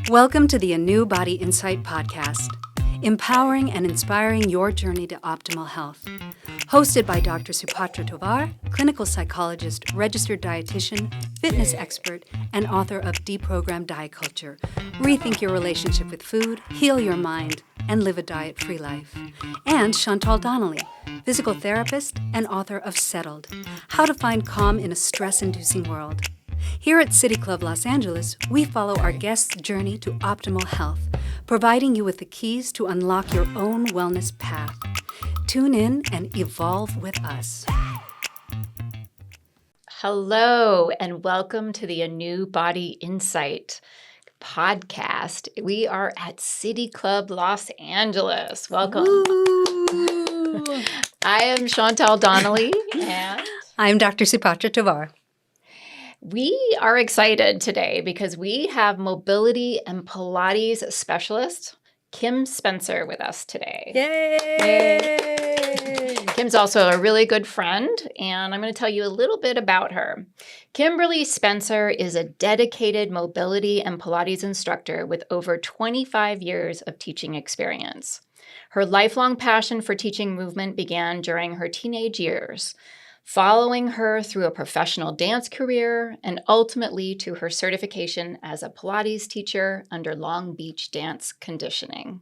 Welcome to the ANEW Insight podcast, empowering and inspiring your journey to optimal health. Hosted by Dr. Supatra Tovar, clinical psychologist, registered dietitian, fitness expert, and author of Deprogrammed Diet Culture. Rethink your relationship with food, heal your mind, and live a diet-free life. And Chantal Donnelly, physical therapist and author of Settled, How to Find Calm in a Stress-Inducing World. Here at City Club Los Angeles, we follow our guests' journey to optimal health, providing you with the keys to unlock your own wellness path. Tune in and evolve with us. Hello, and welcome to the ANEW Insight podcast. We are at City Club Los Angeles. Welcome. I am Chantal Donnelly, and I'm Dr. Supatra Tovar. We are excited today because we have mobility and Pilates specialist Kim Spencer with us today. Yay! Kim's also a really good friend, and I'm going to tell you a little bit about her. Kimberly Spencer is a dedicated mobility and Pilates instructor with over 25 years of teaching experience. Her lifelong passion for teaching movement began during her teenage years, following her through a professional dance career and ultimately to her certification as a Pilates teacher under Long Beach Dance Conditioning.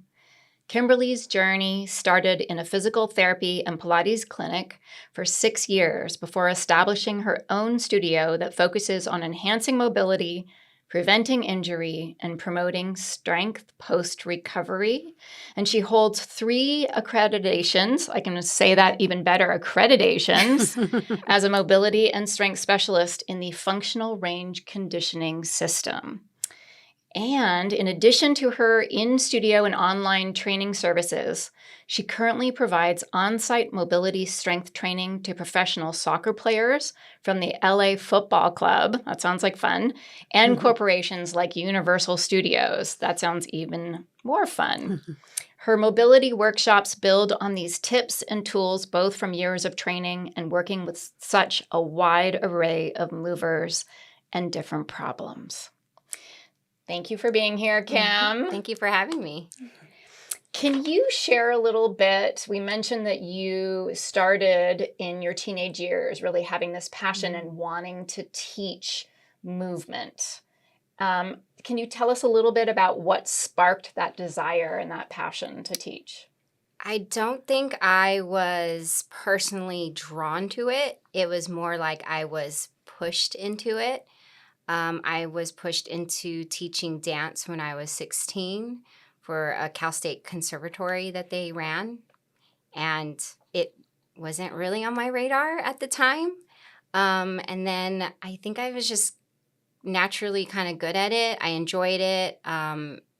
Kimberly's journey started in a physical therapy and Pilates clinic for 6 years before establishing her own studio that focuses on enhancing mobility, preventing injury, and promoting strength post-recovery. And she holds 3 accreditations, I can say that even better, accreditations, as a mobility and strength specialist in the functional range conditioning system. And in addition to her in-studio and online training services, she currently provides on-site mobility strength training to professional soccer players from the LA Football Club, that sounds like fun, and corporations like Universal Studios, that sounds even more fun. Her mobility workshops build on these tips and tools both from years of training and working with such a wide array of movers and different problems. Thank you for being here, Kim. Thank you for having me. Can you share a little bit? We mentioned that you started in your teenage years really having this passion and wanting to teach movement. Can you tell us a little bit about what sparked that desire and that passion to teach? I don't think I was personally drawn to it. It was more like I was pushed into it. I was pushed into teaching dance when I was 16 for a Cal State conservatory that they ran, and it wasn't really on my radar at the time. And then I think I was just naturally kind of good at it. I enjoyed it.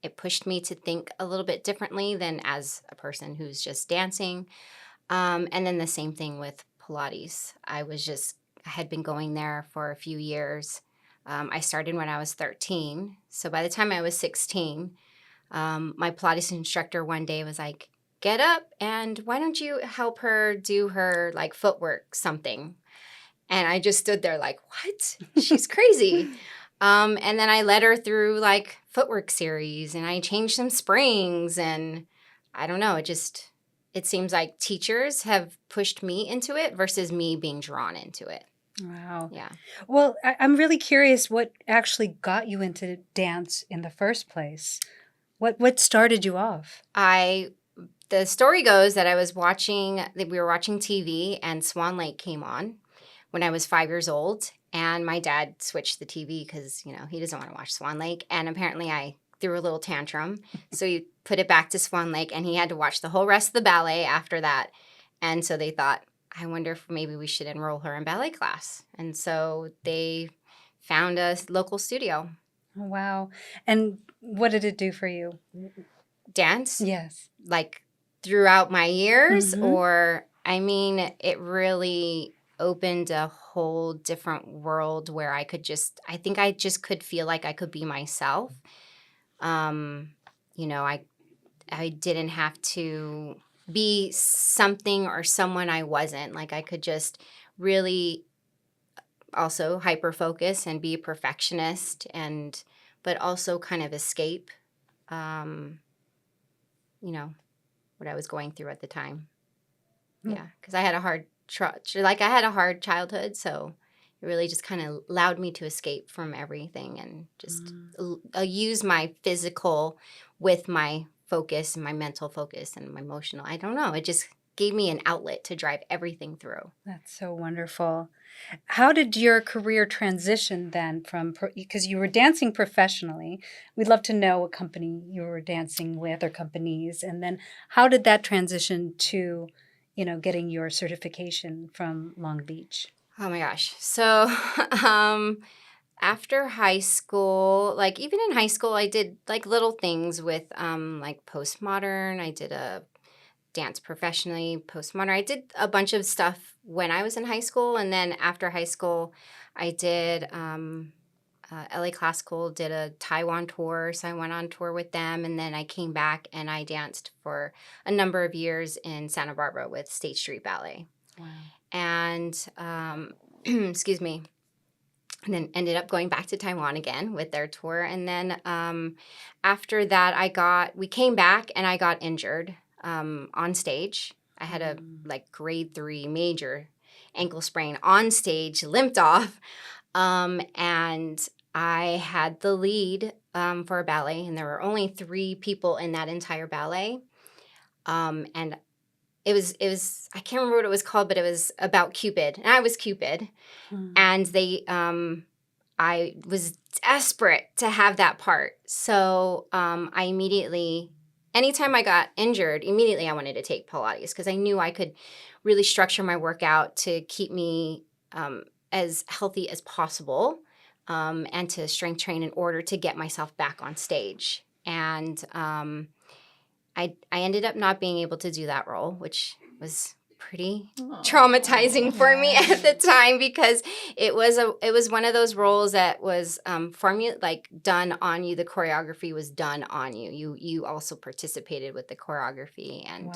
It pushed me to think a little bit differently than as a person who's just dancing. And then the same thing with Pilates. I had been going there for a few years. I started when I was 13. So by the time I was 16, my Pilates instructor one day was like, get up and why don't you help her do her like footwork something? And I just stood there like, what? She's crazy. And then I led her through like footwork series and I changed some springs and I don't know, it seems like teachers have pushed me into it versus me being drawn into it. Wow. Yeah. Well, I'm really curious what actually got you into dance in the first place. What started you off? The story goes that we were watching TV and Swan Lake came on when I was 5 years old. And my dad switched the TV because, he doesn't want to watch Swan Lake. And apparently I threw a little tantrum. So he put it back to Swan Lake and he had to watch the whole rest of the ballet after that. And so they thought, I wonder if maybe we should enroll her in ballet class. And so they found a local studio. Oh, wow. And what did it do for you? Dance? Yes. Like throughout my years? Or, it really opened a whole different world where I think I just could feel like I could be myself. I didn't have to be something or someone I wasn't. Like I could just really also hyper-focus and be a perfectionist and but also kind of escape, what I was going through at the time. Yeah, because I had a hard childhood, so it really just kind of allowed me to escape from everything and just use my physical with my focus and my mental focus and my emotional. I don't know. It just gave me an outlet to drive everything through. That's so wonderful. How did your career transition then because you were dancing professionally? We'd love to know what company you were dancing with or companies. And then how did that transition to, getting your certification from Long Beach? Oh my gosh. So after high school, like even in high school, I did like little things with like postmodern. I did a dance professionally, postmodern. I did a bunch of stuff when I was in high school. And then after high school, I did LA Classical, did a Taiwan tour. So I went on tour with them. And then I came back and I danced for a number of years in Santa Barbara with State Street Ballet. Wow. And, excuse me, and then ended up going back to Taiwan again with their tour. And then after that, we came back and I got injured on stage. I had a grade 3 major ankle sprain on stage, limped off. And I had the lead for a ballet, and there were only 3 people in that entire ballet. And it was I can't remember what it was called, but it was about Cupid, and I was Cupid. And they I was desperate to have that part. So I immediately, anytime I got injured, immediately I wanted to take Pilates because I knew I could really structure my workout to keep me as healthy as possible and to strength train in order to get myself back on stage. And I ended up not being able to do that role, which was pretty traumatizing for me at the time because it was one of those roles that was done on you. The choreography was done on you. You also participated with the choreography, and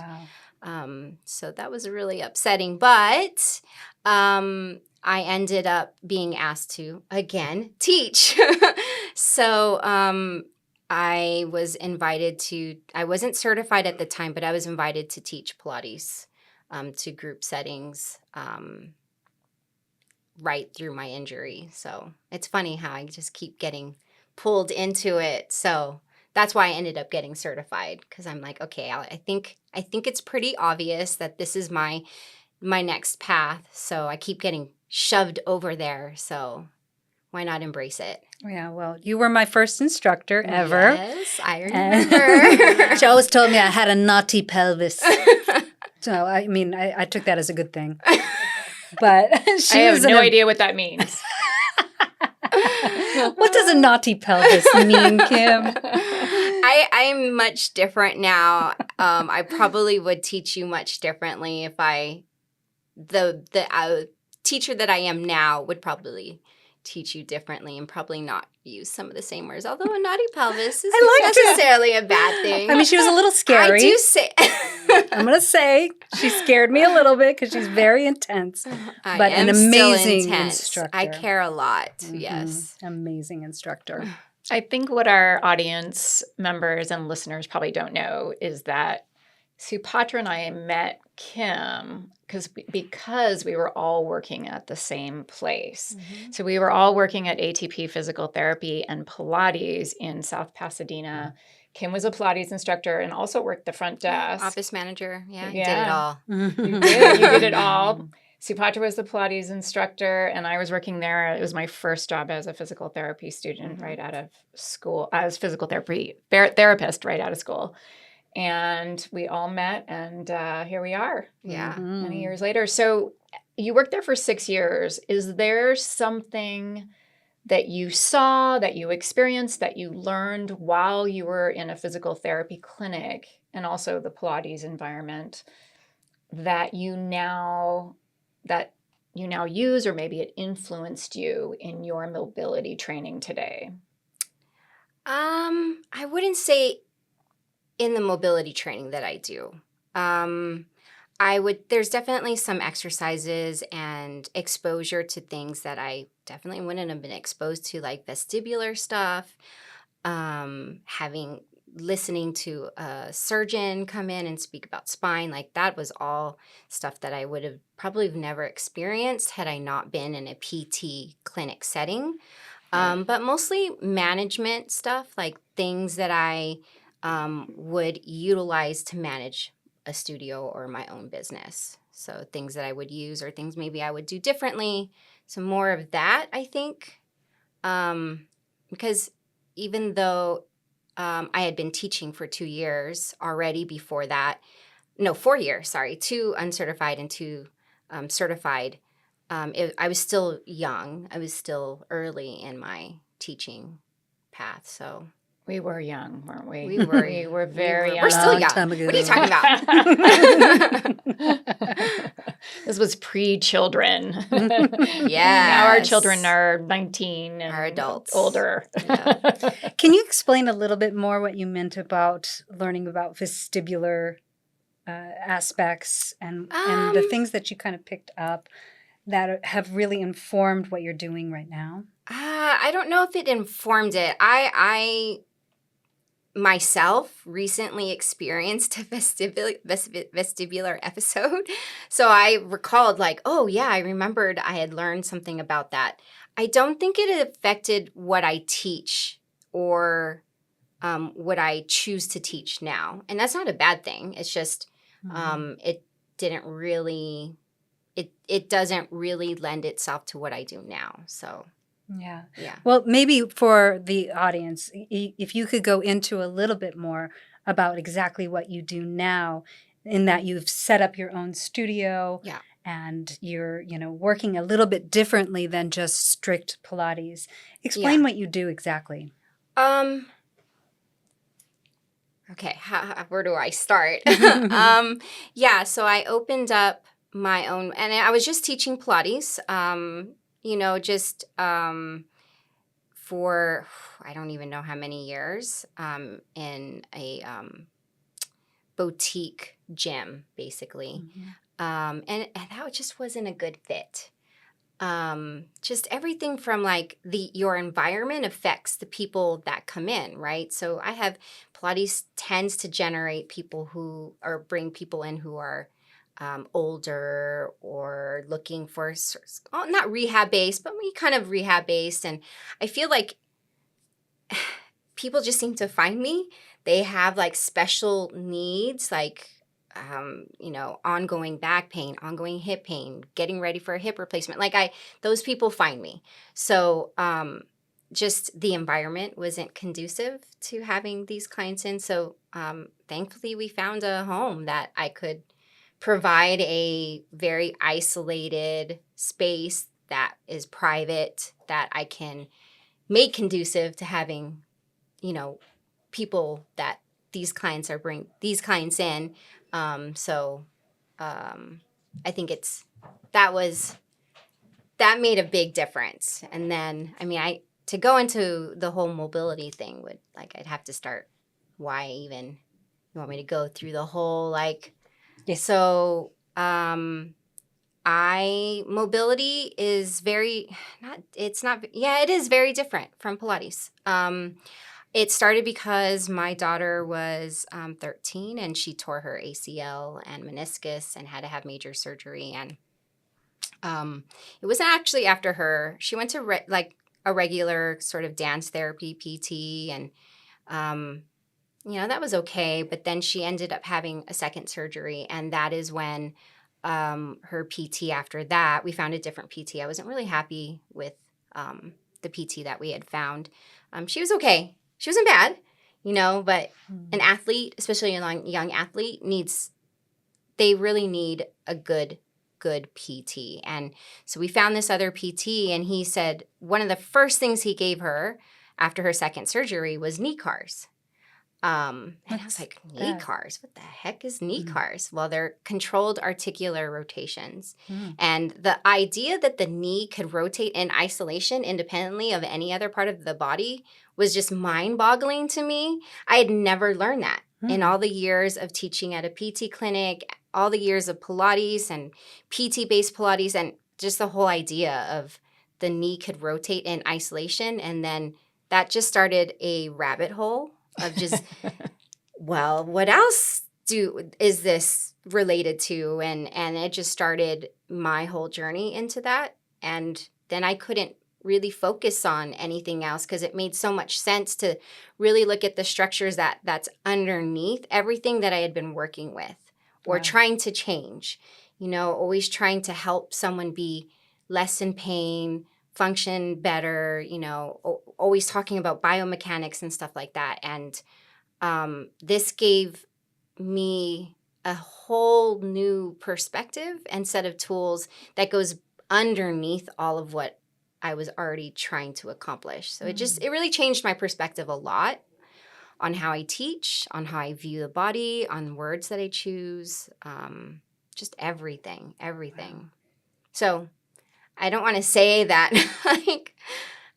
Wow. So that was really upsetting. But I ended up being asked to again teach. So I was invited to. I wasn't certified at the time, but I was invited to teach Pilates to group settings right through my injury. So it's funny how I just keep getting pulled into it. So that's why I ended up getting certified because I'm like, okay, I think it's pretty obvious that this is my next path. So I keep getting shoved over there. So why not embrace it? Yeah, well, you were my first instructor ever. Yes, I remember. She always told me I had a naughty pelvis. So, I mean, I took that as a good thing. But I have no idea what that means. What does a naughty pelvis mean, Kim? I'm much different now. I probably would teach you much differently if the teacher that I am now would probably teach you differently and probably not use some of the same words. Although a naughty pelvis is not necessarily a bad thing. I mean, she was a little scary. I do say. I'm going to say she scared me a little bit because she's very intense. But an amazing instructor. I care a lot. Yes. Amazing instructor. I think what our audience members and listeners probably don't know is that Supatra and I met Kim because we were all working at the same place. Mm-hmm. So we were all working at ATP Physical Therapy and Pilates in South Pasadena. Kim was a Pilates instructor and also worked the front desk. Office manager. Yeah, you did it all. You did it all. Supatra was the Pilates instructor, and I was working there. It was my first job as a physical therapy student right out of school, as physical therapist right out of school. And we all met, and here we are. Yeah. Many years later. So you worked there for 6 years. Is there something that you saw, that you experienced, that you learned while you were in a physical therapy clinic and also the Pilates environment that you now use, or maybe it influenced you in your mobility training today? I wouldn't say in the mobility training that I do. There's definitely some exercises and exposure to things that I definitely wouldn't have been exposed to, like vestibular stuff, listening to a surgeon come in and speak about spine. Like that was all stuff that I would have probably never experienced had I not been in a PT clinic setting. But mostly management stuff, like things that I would utilize to manage a studio or my own business. So things that I would use or things maybe I would do differently. So more of that, I think. Because even though I had been teaching for 2 years already before that, no, 4 years, sorry, 2 uncertified and 2 certified, I was still young. I was still early in my teaching path. So We were young, weren't we? we were, We were very young. We're still Long young. time ago. What are you talking about? This was pre-children. Yes. Now our children are 19 and Our adults. older. Yeah. Can you explain a little bit more what you meant about learning about vestibular aspects and the things that you kind of picked up that have really informed what you're doing right now? I don't know if it informed it. I myself recently experienced a vestibular episode. So I recalled like, oh yeah, I remembered I had learned something about that. I don't think it affected what I teach or what I choose to teach now. And that's not a bad thing. It's just it didn't really, it doesn't really lend itself to what I do now. So Yeah. yeah. Well, maybe for the audience, if you could go into a little bit more about exactly what you do now, in that you've set up your own studio, Yeah. and you're, working a little bit differently than just strict Pilates. Explain Yeah. what you do exactly. Okay, where do I start? Yeah, so I opened up my own, and I was just teaching Pilates, just for, I don't even know how many years, in a boutique gym, basically. And that just wasn't a good fit. Just everything from like your environment affects the people that come in, right? So I have Pilates tends to generate people who, or bring people in who are older or looking for, not rehab based, but kind of rehab based. And I feel like people just seem to find me. They have like special needs, like ongoing back pain, ongoing hip pain, getting ready for a hip replacement. Those people find me. So just the environment wasn't conducive to having these clients in. So thankfully we found a home that I could provide a very isolated space that is private, that I can make conducive to having, people that these clients bring these clients in. I think that made a big difference. And then, to go into the whole mobility thing I'd have to start, why even you want me to go through the whole, Yes. So, mobility is it is very different from Pilates. It started because my daughter was 13 and she tore her ACL and meniscus and had to have major surgery. And it wasn't actually after her. She went to a regular sort of dance therapy PT, and that was okay. But then she ended up having a second surgery, and that is when her PT after that, we found a different PT. I wasn't really happy with the PT that we had found. She was okay. She wasn't bad, but an athlete, especially a young athlete, they really need a good PT. And so we found this other PT, and he said one of the first things he gave her after her second surgery was knee cars. And I was like, knee cars? What the heck is knee cars? Well, they're controlled articular rotations. And the idea that the knee could rotate in isolation independently of any other part of the body was just mind-boggling to me. I had never learned that in all the years of teaching at a PT clinic, all the years of Pilates and PT-based Pilates, and just the whole idea of the knee could rotate in isolation and then that just started a rabbit hole of just, well, what else is this related to? And it just started my whole journey into that. And then I couldn't really focus on anything else because it made so much sense to really look at the structures that's underneath everything that I had been working with or trying to change, always trying to help someone be less in pain, function better, always talking about biomechanics and stuff like that. And this gave me a whole new perspective and set of tools that goes underneath all of what I was already trying to accomplish. So it really changed my perspective a lot on how I teach, on how I view the body, on words that I choose, just everything. Wow. So I don't want to say that like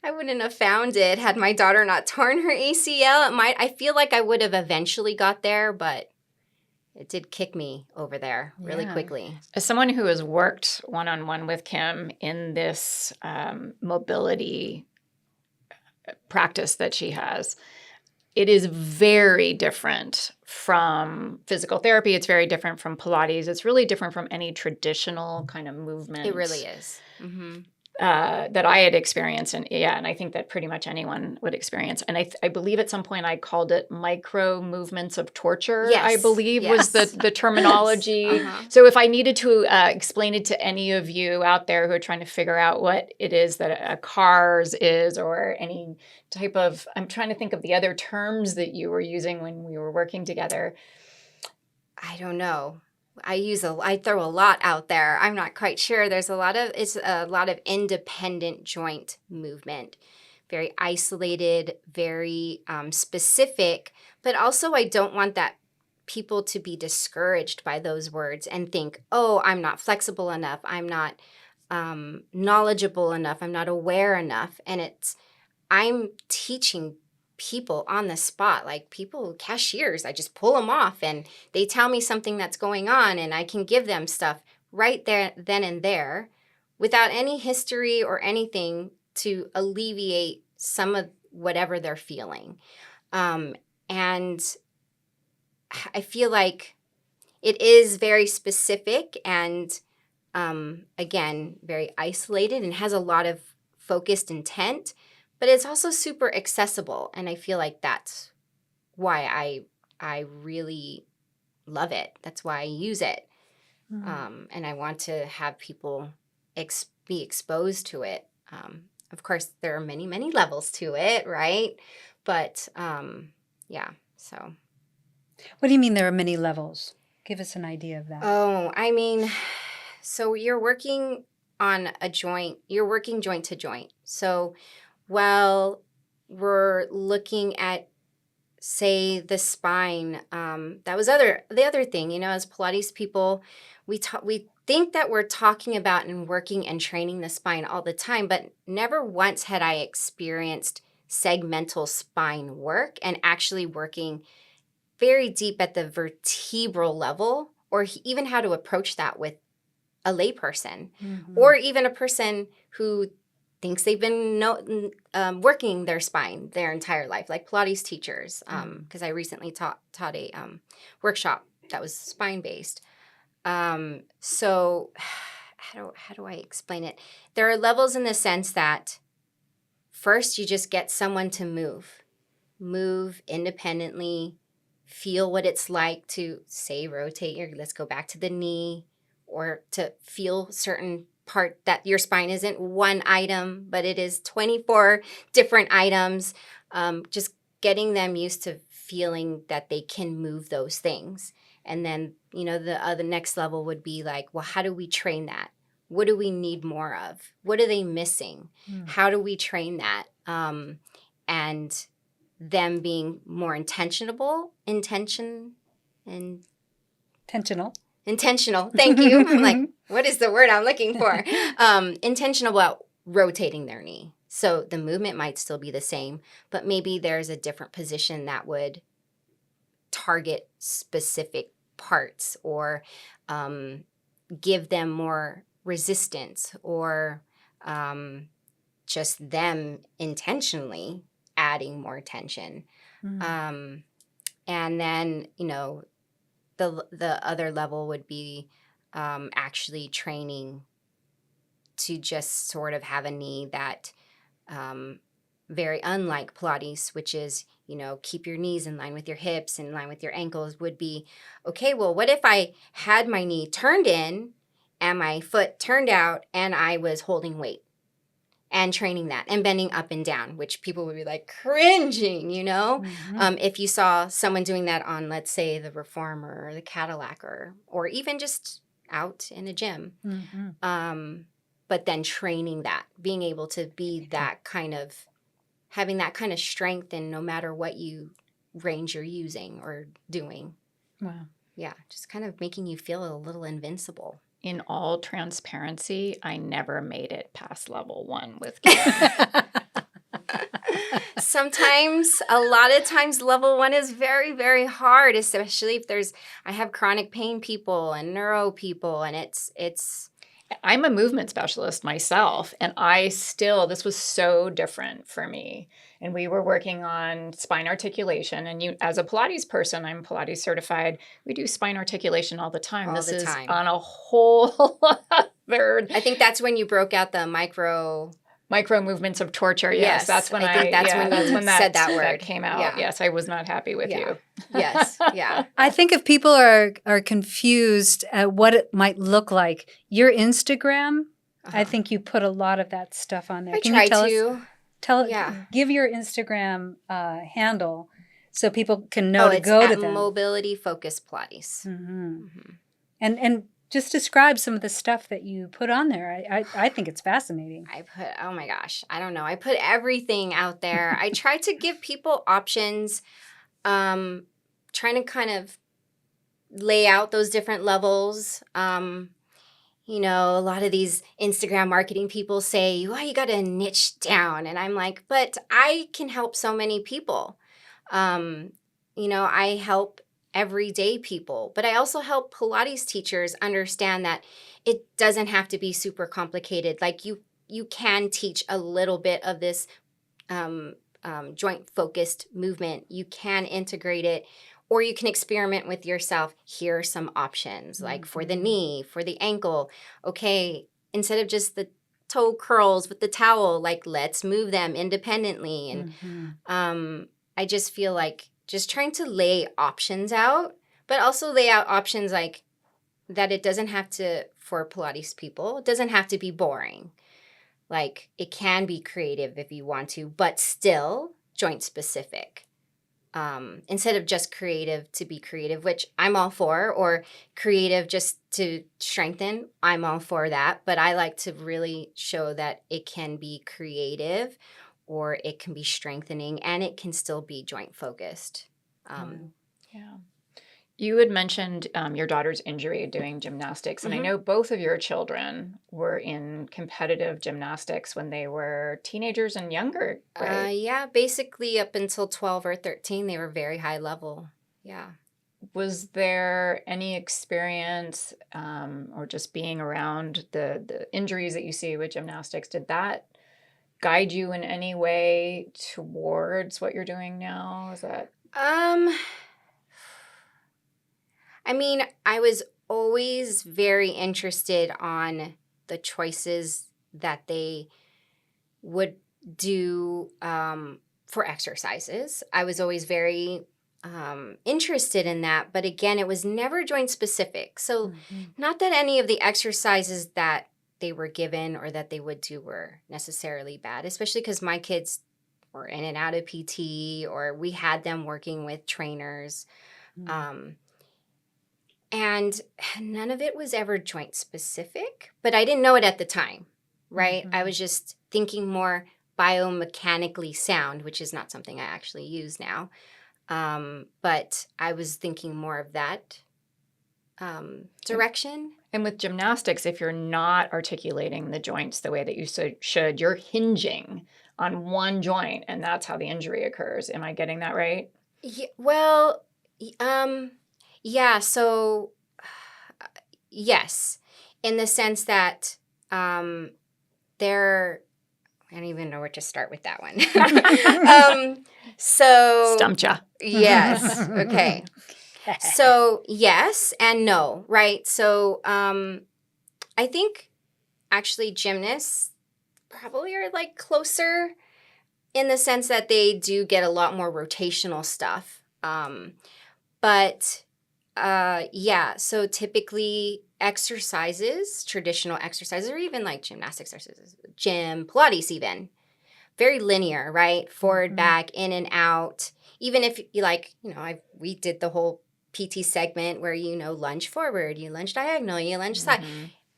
I wouldn't have found it had my daughter not torn her ACL. I feel like I would have eventually got there, but it did kick me over there really quickly. As someone who has worked one-on-one with Kim in this mobility practice that she has, it is very different from physical therapy. It's very different from Pilates. It's really different from any traditional kind of movement. It really is. That I had experienced. And I think that pretty much anyone would experience. And I believe at some point I called it micro movements of torture, I believe was the terminology. Yes. So if I needed to explain it to any of you out there who are trying to figure out what it is that a CARS is or any type of, I'm trying to think of the other terms that you were using when we were working together. I don't know. I throw a lot out there. I'm not quite sure. It's a lot of independent joint movement, very isolated, very specific, but also I don't want that people to be discouraged by those words and think, oh, I'm not flexible enough. I'm not knowledgeable enough. I'm not aware enough. And I'm teaching people on the spot, like people, cashiers, I just pull them off and they tell me something that's going on and I can give them stuff right there, then and there, without any history or anything to alleviate some of whatever they're feeling. And I feel like it is very specific and, again, very isolated and has a lot of focused intent. But it's also super accessible, and I feel like that's why I really love it. That's why I use it, and I want to have people be exposed to it. Of course, there are many, many levels to it, right? But so. What do you mean there are many levels? Give us an idea of that. Oh, I mean, so you're working on a joint. You're working joint to joint. So while we're looking at, say, the spine, that was the other thing, as Pilates people, we think that we're talking about and working and training the spine all the time, but never once had I experienced segmental spine work and actually working very deep at the vertebral level, or even how to approach that with a layperson, or even a person who thinks they've been working their spine their entire life, like Pilates teachers, because I recently taught a workshop that was spine-based. So how do I explain it? There are levels in the sense that first you just get someone to move independently, feel what it's like to, say, let's go back to the knee, or to feel certain part that your spine isn't one item, but it is 24 different items. Just getting them used to feeling that they can move those things. And then, the next level would be like, well, how do we train that? What do we need more of? What are they missing? How do we train that? And them being more intentional. Thank you. I'm like, what is the word I'm looking for? Intentional about rotating their knee. So the movement might still be the same, but maybe there's a different position that would target specific parts or give them more resistance, or just them intentionally adding more tension. Mm. And then, the other level would be actually training to just sort of have a knee that very unlike Pilates, which is, keep your knees in line with your hips, in line with your ankles, would be, okay, well, what if I had my knee turned in and my foot turned out and I was holding weight and training that and bending up and down, which people would be like cringing, Mhm. if you saw someone doing that on, let's say, the Reformer or the Cadillac or even just out in a gym. Mhm. But then training that, being able to be that kind of, having that kind of strength in no matter what range you're using or doing. Wow. Yeah, just kind of making you feel a little invincible. In all transparency, I never made it past level 1 with Kim. Sometimes, a lot of times, level 1 is very, very hard, especially if I have chronic pain people and neuro people, and it's. I'm a movement specialist myself, and this was so different for me. And we were working on spine articulation. And as a Pilates person, I'm Pilates certified. We do spine articulation all the time. All This the is time. on a whole other I think that's when you broke out the micro movements of torture. Yes, that's when I think that's when you said that word. That came out. Yeah. Yes, I was not happy with you. Yes, yeah. I think if people are confused at what it might look like, your Instagram, I think you put a lot of that stuff on there. I Can try you tell to. us? Give your Instagram handle so people can know to go to it's them. Mobility Focused Pilates. Mm-hmm. And just describe some of the stuff that you put on there. I think it's fascinating. Oh my gosh, I don't know. I put everything out there. I try to give people options, trying to kind of lay out those different levels. A lot of these Instagram marketing people say, well, you got to niche down. And I'm like, but I can help so many people. I help everyday people, but I also help Pilates teachers understand that it doesn't have to be super complicated. Like you can teach a little bit of this joint focused movement. You can integrate it, or you can experiment with yourself. Here are some options, like for the knee, for the ankle. Okay, instead of just the toe curls with the towel, like let's move them independently. And I just feel like just trying to lay options out, but also lay out options like that it doesn't have to, for Pilates people, it doesn't have to be boring. Like it can be creative if you want to, but still joint specific. Instead of just creative to be creative, which I'm all for, or creative just to strengthen, I'm all for that. But I like to really show that it can be creative, or it can be strengthening, and it can still be joint focused. Yeah. You had mentioned your daughter's injury doing gymnastics, and I know both of your children were in competitive gymnastics when they were teenagers and younger, right? Yeah, basically up until 12 or 13, they were very high level. Yeah. Was there any experience or just being around the injuries that you see with gymnastics, did that guide you in any way towards what you're doing now? Is that... I mean, I was always very interested on the choices that they would do for exercises. I was always very interested in that. But again, it was never joint specific. So not that any of the exercises that they were given or that they would do were necessarily bad, especially because my kids were in and out of PT, or we had them working with trainers. And none of it was ever joint specific, but I didn't know it at the time, right? I was just thinking more biomechanically sound, which is not something I actually use now. But I was thinking more of that direction. And with gymnastics, if you're not articulating the joints the way that you should, you're hinging on one joint, and that's how the injury occurs. Am I getting that right? Yeah, well, yeah, so yes, in the sense that they're, I don't even know where to start with that one. So Stumped ya. yes. Okay. So yes and no, right? So I think actually gymnasts probably are like closer in the sense that they do get a lot more rotational stuff. But yeah, so typically exercises, traditional exercises, or even like gymnastic exercises, gym, Pilates even, very linear, right? Forward, back, in and out. Even if you like, we did the whole PT segment where, lunge forward, you lunge diagonal, you lunge side.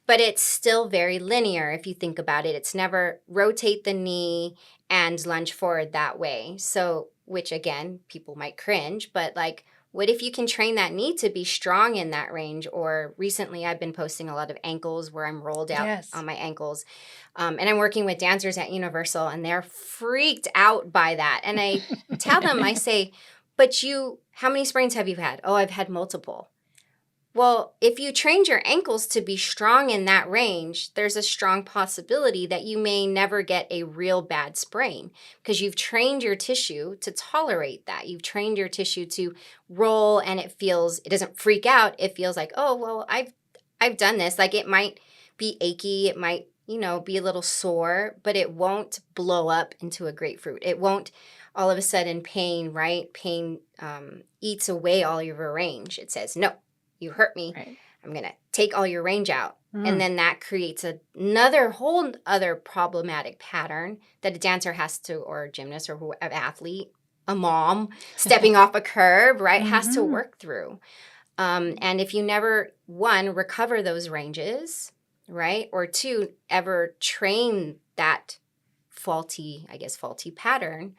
But it's still very linear if you think about it. It's never rotate the knee and lunge forward that way. So, which again, people might cringe, but like, what if you can train that knee to be strong in that range? Or recently I've been posting a lot of ankles where I'm rolled out on my ankles. And I'm working with dancers at Universal and they're freaked out by that. And I tell them, I say, but how many sprains have you had? Oh, I've had multiple. Well, if you trained your ankles to be strong in that range, there's a strong possibility that you may never get a real bad sprain because you've trained your tissue to tolerate that. You've trained your tissue to roll and it doesn't freak out. It feels like, oh, well, I've done this. Like it might be achy. It might, be a little sore, but it won't blow up into a grapefruit. It won't all of a sudden pain, right? Pain eats away all your range. It says, no. You hurt me. Right. I'm going to take all your range out. And then that creates another whole other problematic pattern that a dancer has to, or a gymnast or an athlete, a mom stepping off a curb, right, has to work through. And if you never, one, recover those ranges, right, or two, ever train that faulty pattern,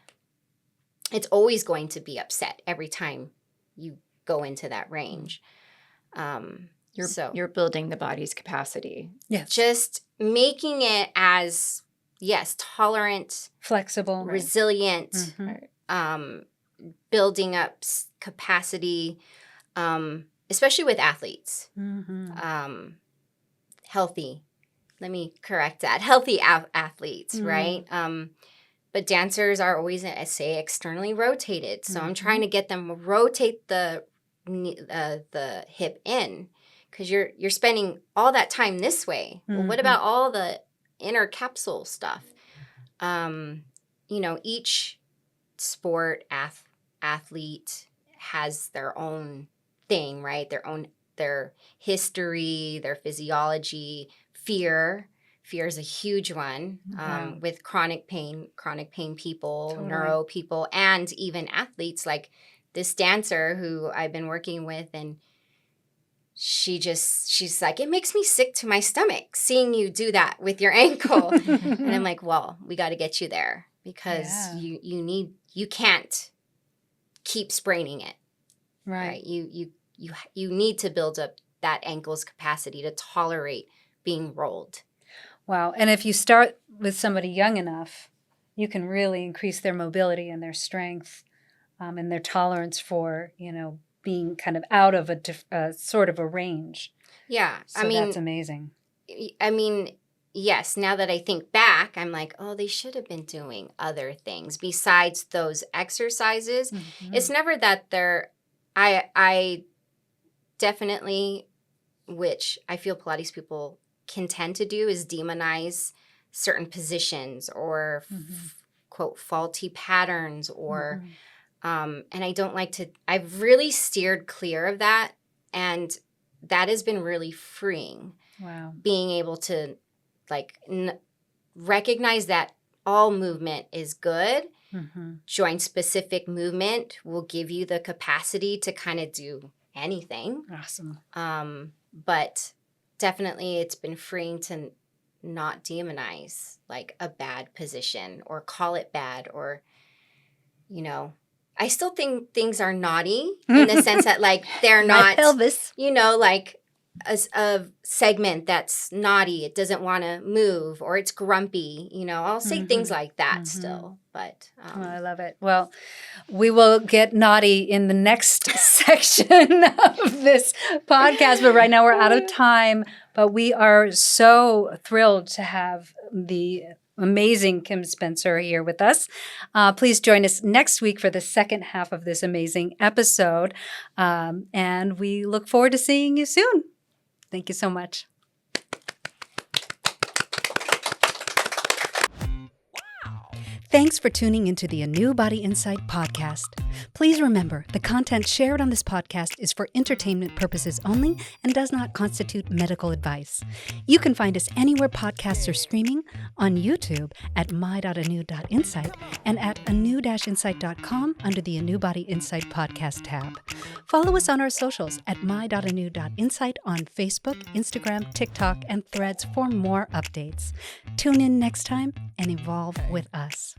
it's always going to be upset every time you go into that range. You're building the body's capacity. Yes. Just making it as, tolerant, flexible, resilient, building up capacity, especially with athletes. Healthy. Let me correct that. Healthy athletes, right? But dancers are always, I say, externally rotated. So I'm trying to get them to rotate the hip in because you're spending all that time this way. Well, what about all the inner capsule stuff? Each sport athlete has their own thing, right? Their history, their physiology, fear. Fear is a huge one with chronic pain people, neuro people, and even athletes like this dancer who I've been working with, and she's like, it makes me sick to my stomach seeing you do that with your ankle. And I'm like, well, we got to get you there because you can't keep spraining it. Right? You need to build up that ankle's capacity to tolerate being rolled. Wow. And if you start with somebody young enough, you can really increase their mobility and their strength. And their tolerance for, being kind of out of a sort of a range. Yeah. So that's amazing. I mean, yes, now that I think back, I'm like, oh, they should have been doing other things besides those exercises. It's never that I definitely, which I feel Pilates people can tend to do, is demonize certain positions or, quote, faulty patterns or... and I don't like to, I've really steered clear of that. And that has been really freeing. Wow. Being able to recognize that all movement is good. Joint specific movement will give you the capacity to kind of do anything. Awesome. But definitely it's been freeing to not demonize like a bad position or call it bad or, I still think things are naughty in the sense that, like, they're not, pelvis. Like a segment that's naughty. It doesn't want to move or it's grumpy. I'll say things like that still. But I love it. Well, we will get naughty in the next section of this podcast. But right now we're out of time. But we are so thrilled to have the amazing Kim Spencer here with us. Please join us next week for the second half of this amazing episode. And we look forward to seeing you soon. Thank you so much. Thanks for tuning into the ANEW Body Insight podcast. Please remember, the content shared on this podcast is for entertainment purposes only and does not constitute medical advice. You can find us anywhere podcasts are streaming, on YouTube at my.anew.insight and at anew-insight.com under the ANEW Body Insight podcast tab. Follow us on our socials at my.anew.insight on Facebook, Instagram, TikTok, and Threads for more updates. Tune in next time and evolve with us.